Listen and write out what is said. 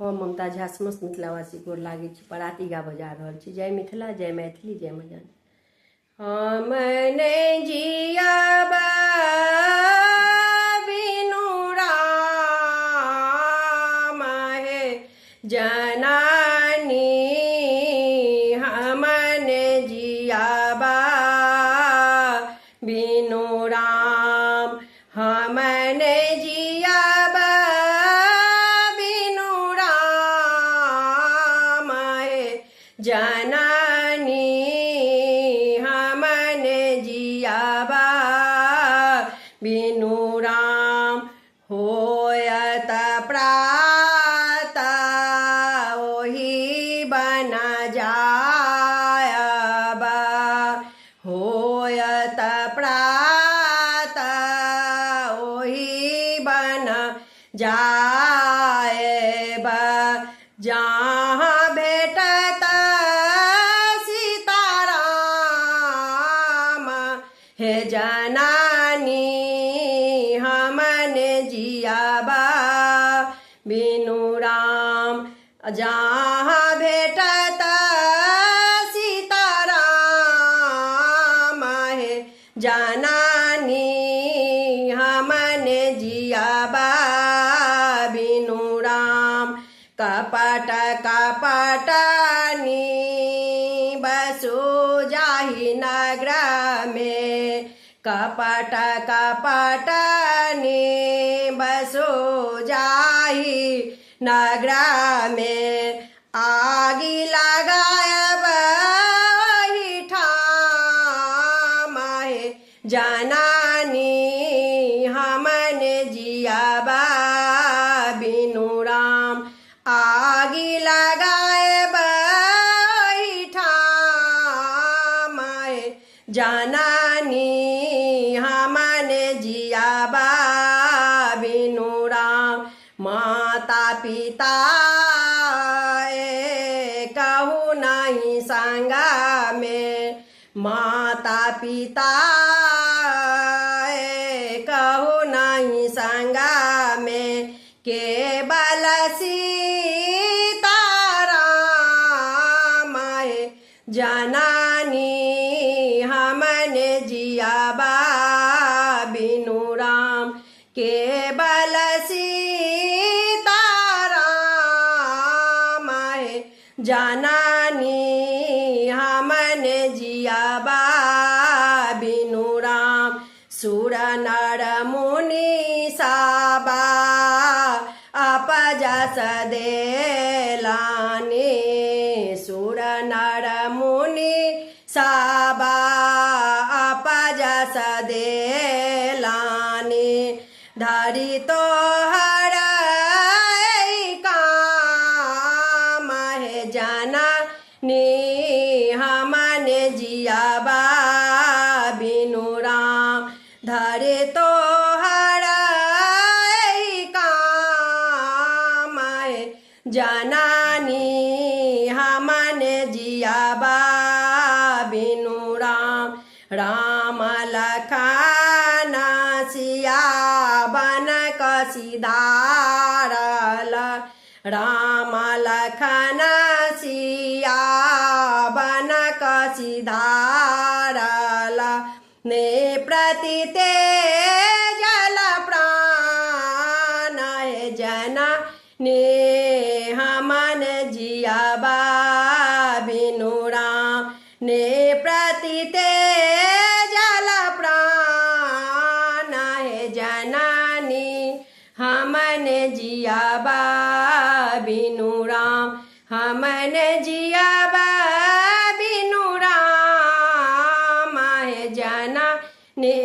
हम ममता झा समस्त मिथिलावासी गोर लागे छी, पराती गाबऽ जा रहल छी। जय मिथिला, जय मैथिली, जय मजान। हम नहीं जियब बिनु राम हे जननी, हम नहीं जियब बिनु राम, हम नहीं जियब बिनु राम हे जननी, बिनु राम। होयत प्रात ओही बन जायब, होयत प्रात ओही बन जायब, जहाँ भेटत सीताराम हे जननी, जियब बिनु राम। जहाँ भेटत सीताराम हे जननी, हमन जियब बिनु राम। कपट कपटनी बसु जाहि नगर में, कपट कपटनी बसो जाहि नगर में, आगि लगायब वही ठाम हे जननी, हमन जियब बिनु राम। आगि लगायब वही ठाम हे जननी, हमन जियब बिनु राम। माता पिता कहू नहीं संग में, माता पिता कहू नहीं संग में, केवल सीताराम हे जननी, हमन जियब बिनु राम। केवल सीताराम हे जननी, हमन जियब बिनु राम। सुर नर मुनि साबा अपजस देलानी, सुर नर मुनि साबा अपजस देलानी, धरि तोहर काम हे जननी, हमन जियब बिनु राम। धरि तोहर काम हे जननी, हमन जियब बिनु राम। राम लखन सिया बन कसी धारल, राम लखन सिया बन कसी धारल, ने प्रति तेजल प्राण हे जननी, हमन जियब बिनु राम। ने प्रति तेजल प्राण हे जननी, हमन जियब बिनु राम। हमन जियब बिनु राम हे जननी,